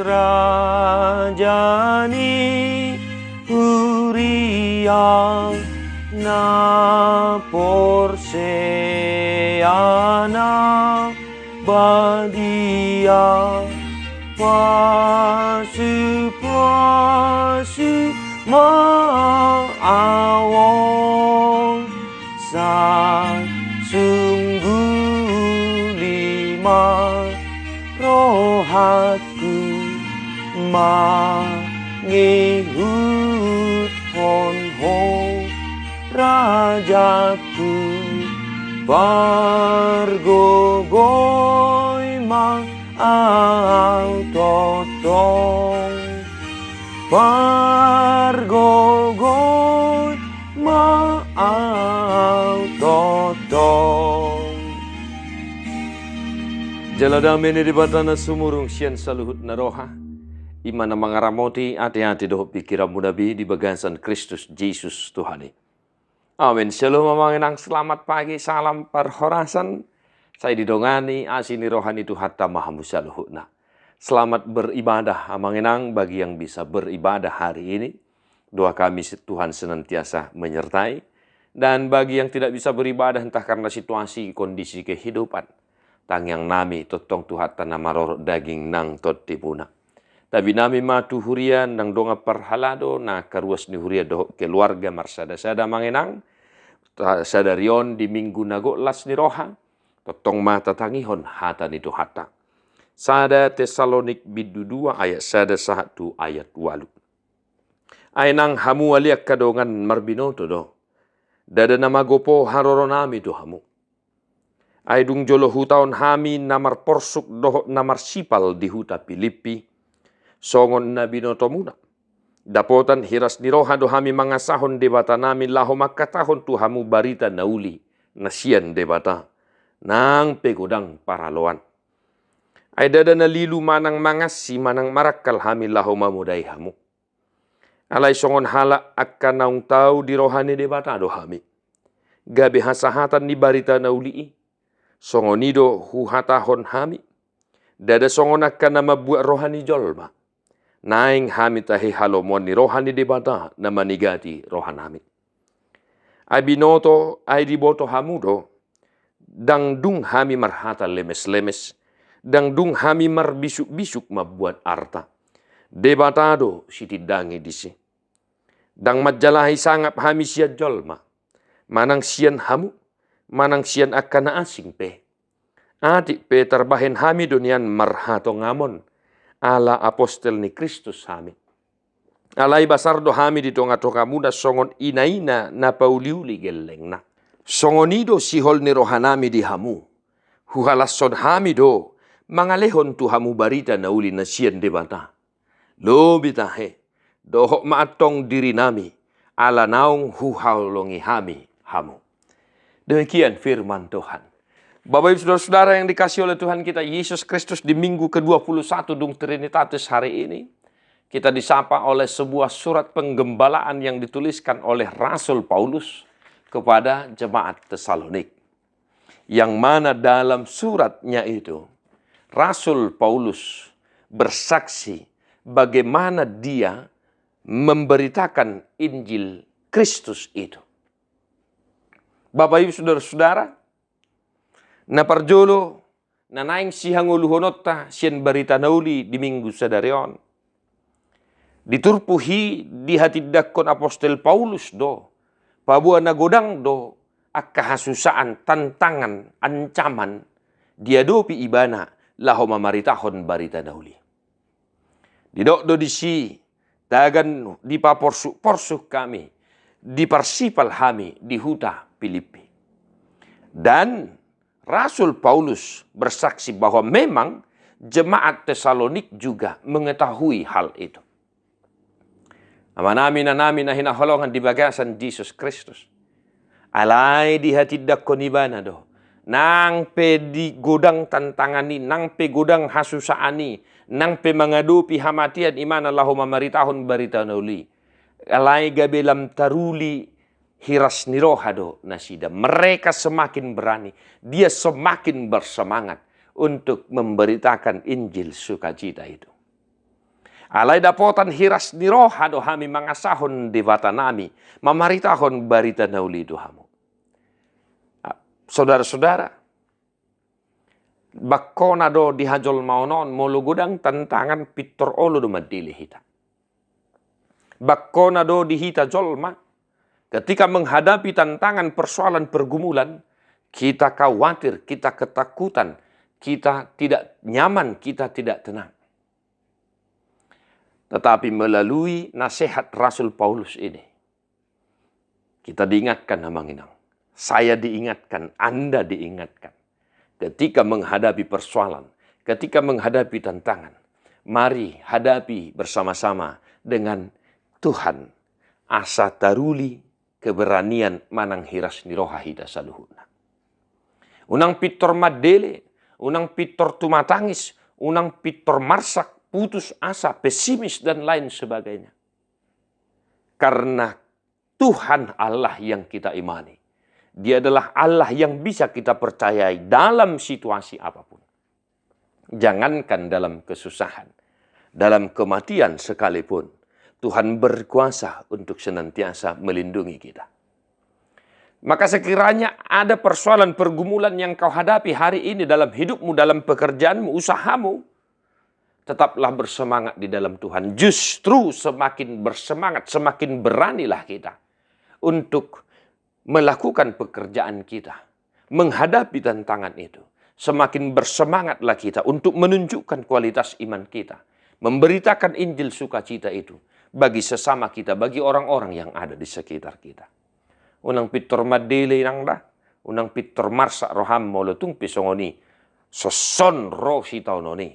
rajani Uria na porseana badia pasu maawon sa sungguh lima rohatku mangihut honho rajaku pargogoy mang totong pargogoy mang totong jaladami ni di batana sumurung sian saluhut naroha imana mangaramoti hati-hati doh pikiran mudabi di bagasan Kristus Yesus Tuhani. Amin. Shalom mamanginang selamat pagi, salam perhorasan. Saya didongani asini rohani Tuhan tamahamu saluhutna. Selamat beribadah amanginang bagi yang bisa beribadah hari ini. Doa kami Tuhan senantiasa menyertai. Dan bagi yang tidak bisa beribadah entah karena situasi kondisi kehidupan. Tang yang nami totong Tuhan tanah marorok daging nang totipuna. Tapi nami matu hurian nang donga perhalado na karuas ni huria doh keluarga marsada-sada mangenang sadarion di minggu nago las ni roha totong mata tangihon hata ni hata. Sada Tesalonik bidu 2 ayat sada 1 ayat 8. Ainang hamu aliak kadongan marbinoto do. Dada nama gopo haroro nami do hamu. Aidung jolo hutaon hami namar porsuk doh namar sipal di huta Filipi. Songon na binoto muna. Dapotan hiras niroha dohami mangasahon debata nami laho makatahon tuhamu barita nauli nasian debata. Nang pegodang paraloan. Ay dada na lilu manang mangasi manang marakal hami laho mamudai hamu. Alay songon hala akan naung tau di rohani debata dohami. Gabi hasahatan ni barita nauli. Songonido huhatahon hami. Dada songon akan nama buat rohani jolma. Naing hami tahi halomon ni rohani debata na manigati rohanami. Ay binoto ay diboto hamudo. Dang dung hami marhata lemes-lemes. Dang dung hami marbisuk-bisuk mabuat arta. Debatado sitidangi disi. Dang majalahi sangap hami siya jolma. Manang sian hamu. Manang sian akan asing pe. Adik pe terbahen hami dunian marhato ngamon. Ala apostel ni Kristus hami. Alai basar do hami di tonga-tonga muda songon inaina na pauliuli geleng na. Songonido sihol ni rohanami di hamu. Huhalasson hami do mangalehon tu hamu barita na uli na sian debata. Lo bitahe dohok maatong diri nami ala naung huhalongi hami hamu. Demikian firman Tuhan. Bapak Ibu Saudara-saudara yang dikasih oleh Tuhan kita Yesus Kristus di minggu ke-21 Dung Trinitatis hari ini. Kita disapa oleh sebuah surat penggembalaan yang dituliskan oleh Rasul Paulus kepada jemaat Tesalonik. Yang mana dalam suratnya itu Rasul Paulus bersaksi bagaimana dia memberitakan Injil Kristus itu. Bapak Ibu Saudara-saudara, na parjolo na naing sihang uluhonota sian barita nauli di minggu sadarion. Diturpuhi di hati dakon apostel Paulus do. Pabua nagodang do akahasusaan tantangan ancaman diadopi ibana laho mamaritahon barita nauli. Didok do disi dagan di paporsuk kami di parsipal hami di huta Filipi. Dan Rasul Paulus bersaksi bahwa memang jemaat Tesalonik juga mengetahui hal itu. Amanami na namin na hinaholongan di bagasan Jesus Kristus. Alay di hati dakon ibana do. Nang pe di godang tantangani, nang pe godang hasusaani, nang pe mangadupi hamatian imana lahu mamaritahon barita nauli. Alay gabelam taruli hiras nirohado nasida. Mereka semakin berani. Dia semakin bersemangat untuk memberitakan Injil sukacita itu. Alai dapotan hiras ni roha dohami mangasahon di nami, mamaritahon barita nauli dohamu. Saudara-saudara, bakkona do dihajol maunon molugudang tantangan pitor olo do madili hita. Bakkona do dihita jolma, ketika menghadapi tantangan persoalan pergumulan, kita khawatir, kita ketakutan, kita tidak nyaman, kita tidak tenang. Tetapi melalui nasihat Rasul Paulus ini, kita diingatkan namanginang. Saya diingatkan, Anda diingatkan. Ketika menghadapi persoalan, ketika menghadapi tantangan, mari hadapi bersama-sama dengan Tuhan. Asa taruli keberanian manang hiras niroha hida saluhuna. Unang pitor madele, unang pitor tumatangis, unang pitor marsak, putus asa, pesimis dan lain sebagainya. Karena Tuhan Allah yang kita imani. Dia adalah Allah yang bisa kita percayai dalam situasi apapun. Jangankan dalam kesusahan, dalam kematian sekalipun, Tuhan berkuasa untuk senantiasa melindungi kita. Maka sekiranya ada persoalan pergumulan yang kau hadapi hari ini dalam hidupmu, dalam pekerjaanmu, usahamu, tetaplah bersemangat di dalam Tuhan. Justru semakin bersemangat, semakin beranilah kita untuk melakukan pekerjaan kita, menghadapi tantangan itu. Semakin bersemangatlah kita untuk menunjukkan kualitas iman kita, memberitakan Injil sukacita itu bagi sesama kita, bagi orang-orang yang ada di sekitar kita. Unang pitor madele nangda, unang pitor marsa roham molotung pisongoni, soson roh sitaunoni,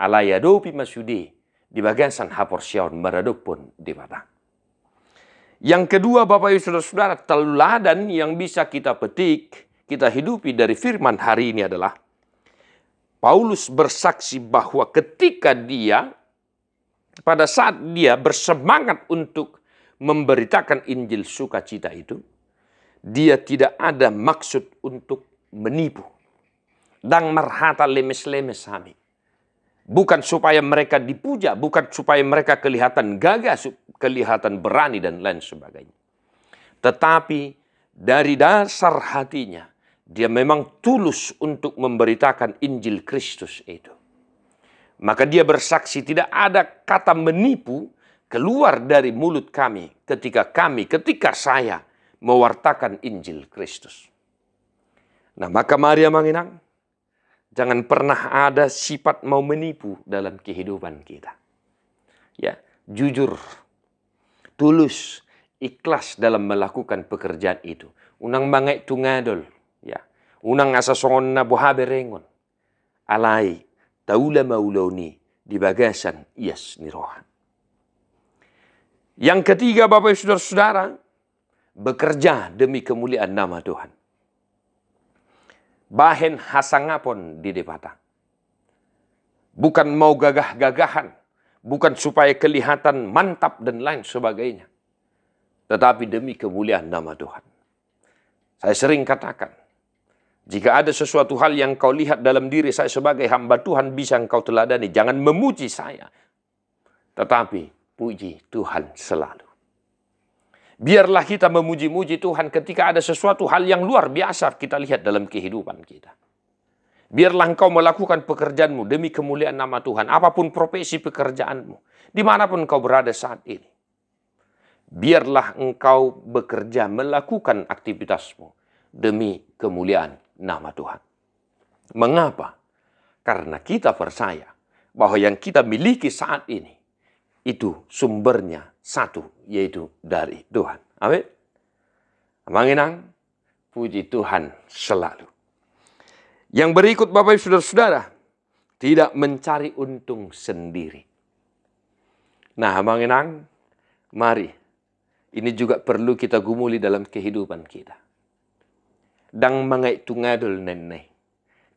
alaya dopi masudi, di bagian san hapor siaun maraduk pun di batang. Yang kedua, Bapak Ibu Saudara-saudara, teladan yang bisa kita petik, kita hidupi dari firman hari ini adalah Paulus bersaksi bahwa ketika pada saat dia bersemangat untuk memberitakan Injil sukacita itu, dia tidak ada maksud untuk menipu. Dang marhata lemes-lemes kami. Bukan supaya mereka dipuja, bukan supaya mereka kelihatan gagah, kelihatan berani dan lain sebagainya. Tetapi dari dasar hatinya, dia memang tulus untuk memberitakan Injil Kristus itu. Maka dia bersaksi tidak ada kata menipu keluar dari mulut kami ketika saya mewartakan Injil Kristus. Nah, maka mari manginang, jangan pernah ada sifat mau menipu dalam kehidupan kita. Ya, jujur, tulus, ikhlas dalam melakukan pekerjaan itu. Unang mangai tungadol, ya. Unang asa songon na buhabe rengon. Alai, taula maulauni di bagasan ias nirohan. Yang ketiga, Bapak Ibu Saudara-saudara, bekerja demi kemuliaan nama Tuhan. Bahen hasangapon di depata. Bukan mau gagah-gagahan. Bukan supaya kelihatan mantap dan lain sebagainya. Tetapi demi kemuliaan nama Tuhan. Saya sering katakan, jika ada sesuatu hal yang kau lihat dalam diri saya sebagai hamba Tuhan bisa engkau teladani. Jangan memuji saya. Tetapi puji Tuhan selalu. Biarlah kita memuji-muji Tuhan ketika ada sesuatu hal yang luar biasa kita lihat dalam kehidupan kita. Biarlah engkau melakukan pekerjaanmu demi kemuliaan nama Tuhan. Apapun profesi pekerjaanmu. Dimanapun engkau berada saat ini. Biarlah engkau bekerja melakukan aktivitasmu demi kemuliaan nama Tuhan. Mengapa? Karena kita percaya bahwa yang kita miliki saat ini itu sumbernya satu, yaitu dari Tuhan. Amin. Manginang, puji Tuhan selalu. Yang berikut Bapak Ibu Saudara-saudara, tidak mencari untung sendiri. Nah, manginang, mari. Ini juga perlu kita gumuli dalam kehidupan kita. Dang mangai tungadol nene.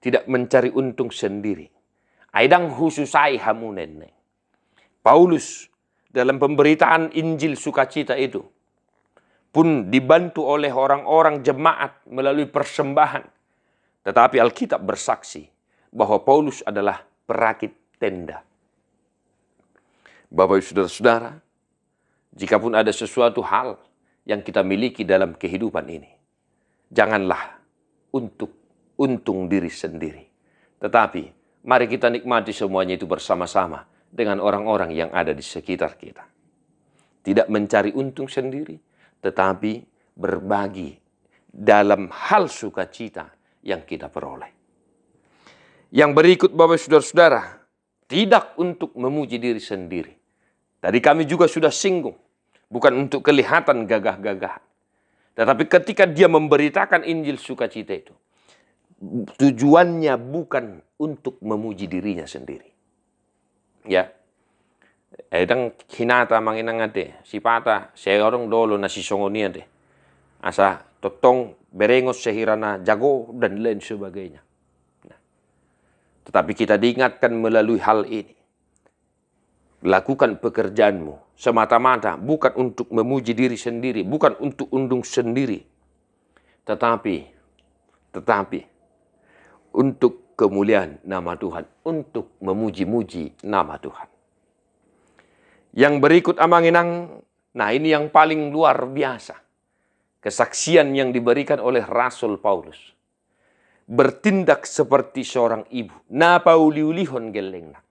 Tidak mencari untung sendiri. Aidang hususai hamu nene. Paulus dalam pemberitaan Injil sukacita itu pun dibantu oleh orang-orang jemaat melalui persembahan. Tetapi Alkitab bersaksi bahwa Paulus adalah perakit tenda. Bapak Ibu Saudara-saudara, jikapun ada sesuatu hal yang kita miliki dalam kehidupan ini, janganlah untuk untung diri sendiri. Tetapi mari kita nikmati semuanya itu bersama-sama dengan orang-orang yang ada di sekitar kita. Tidak mencari untung sendiri, tetapi berbagi dalam hal sukacita yang kita peroleh. Yang berikut Bapak Saudara-saudara, tidak untuk memuji diri sendiri. Tadi kami juga sudah singgung, bukan untuk kelihatan gagah-gagahan. Tetapi ketika dia memberitakan Injil sukacita itu, tujuannya bukan untuk memuji dirinya sendiri. Ya, edang hinata manginang ade, sipata, seorang dolo na sisongonia de. Asa totong berengos sehirana jago dan lain sebagainya. Nah, tetapi kita diingatkan melalui hal ini. Lakukan pekerjaanmu semata-mata bukan untuk memuji diri sendiri, bukan untuk untung sendiri. Tetapi untuk kemuliaan nama Tuhan, untuk memuji-muji nama Tuhan. Yang berikut amanginang, nah ini yang paling luar biasa. Kesaksian yang diberikan oleh Rasul Paulus. Bertindak seperti seorang ibu. Na pauliulihon gelengna.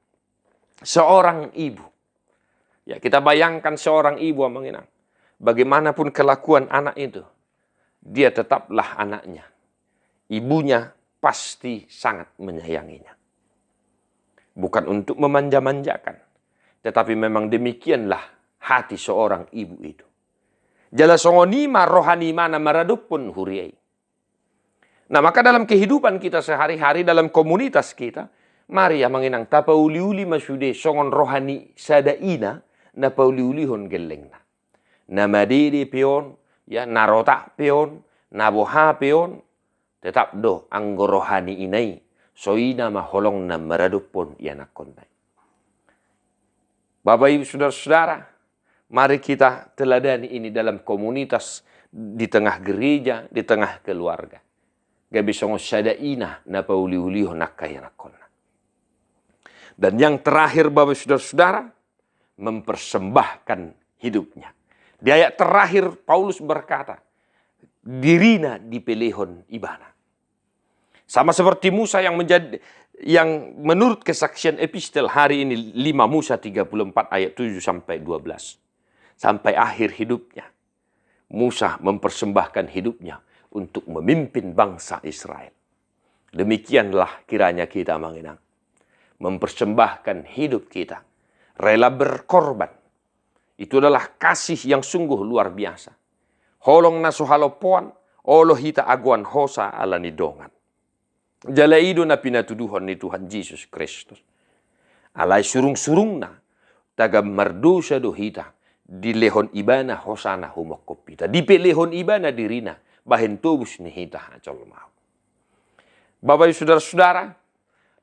Seorang ibu. Ya, kita bayangkan seorang ibu amanginang. Bagaimanapun kelakuan anak itu, dia tetaplah anaknya. Ibunya pasti sangat menyayanginya. Bukan untuk memanja-manjakan, tetapi memang demikianlah hati seorang ibu itu. Jala songonima rohani mana maraduk pun huriai. Nah, maka dalam kehidupan kita sehari-hari, dalam komunitas kita, mari amanginang tapauli-uli masude songon rohani sadaina na pauliulihon gelengna. Na madidi pion, ya narota pion, naboha pion, tetap do anggo rohani inai soina maholong na maradupon ianakonai. Bapak Ibu Saudara-saudara, mari kita teladani ini dalam komunitas, di tengah gereja, di tengah keluarga. Gabi songo sadaina na pauliulihon nakayanakonna. Dan yang terakhir Bapak Saudara-saudara, mempersembahkan hidupnya. Di ayat terakhir Paulus berkata, dirina dipelihon ibana. Sama seperti Musa yang menurut kesaksian epistel hari ini 5 Musa 34 ayat 7 sampai 12. Sampai akhir hidupnya, Musa mempersembahkan hidupnya untuk memimpin bangsa Israel. Demikianlah kiranya kita mengenang. Mempersembahkan hidup kita, rela berkorban. Itu adalah kasih yang sungguh luar biasa. Holong na suhalopoan, olo hita aguan hosa ala nidongan. Jalaido na pinatuduhan ni Tuhan Yesus Kristus. Alay surung-surung na, taga mardosa do hita, di lehon ibana hosana humokopita. Di pelehon ibana dirina, bahen tubus ni hita hacol mau. Bapak Ibu Saudara-saudara,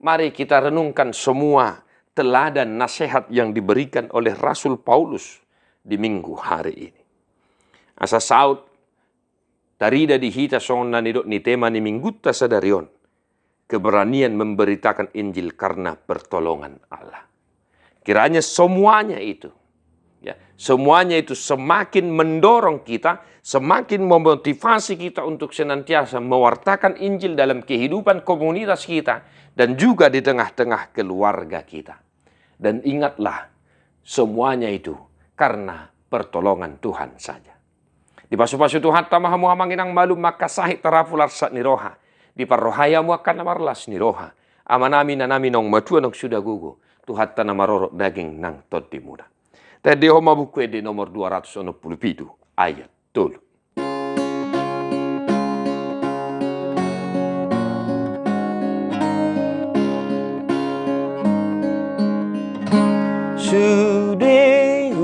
mari kita renungkan semua teladan nasihat yang diberikan oleh Rasul Paulus di minggu hari ini. Asa saud tarida di hita songon nanidok ni tema ni minggutta sadarion. Keberanian memberitakan Injil karena pertolongan Allah. Kiranya semuanya itu, ya, semuanya itu semakin mendorong kita, semakin memotivasi kita untuk senantiasa mewartakan Injil dalam kehidupan komunitas kita dan juga di tengah-tengah keluarga kita. Dan ingatlah, semuanya itu karena pertolongan Tuhan saja. Di pasu-pasu Tuhan tamahamu hamanginang malu maka sahih tarafular sat niroha. Di parrohaya mu akan namarlas niroha. Amanami na nami nong matua nong sudah gugu. Tuhan tanah marorok daging nang todi muda. Tadi homa buku di nomor 267 ayat 3. Sudah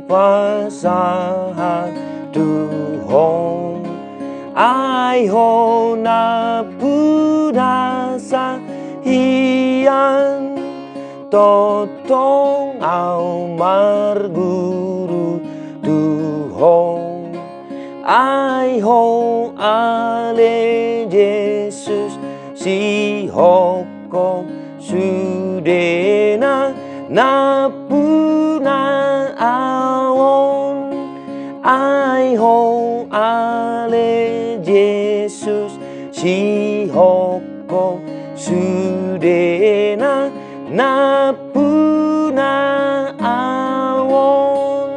upasahan Tuhan, ai ho na pudasa hian totong au marguru Tuhan, ai ho ale Jesus si hoko sudena na puna si hoko sudena napuna awon.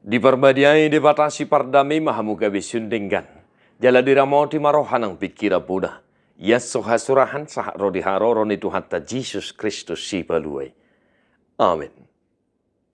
Diperbadiai dibatasi pardami mahamuga bisundinggan. Jala diramoti marohanang pikira Buddha. Yasoha surahan sahak rodiharo roni Tuhan ta Jesus Kristus si baluai. Amin.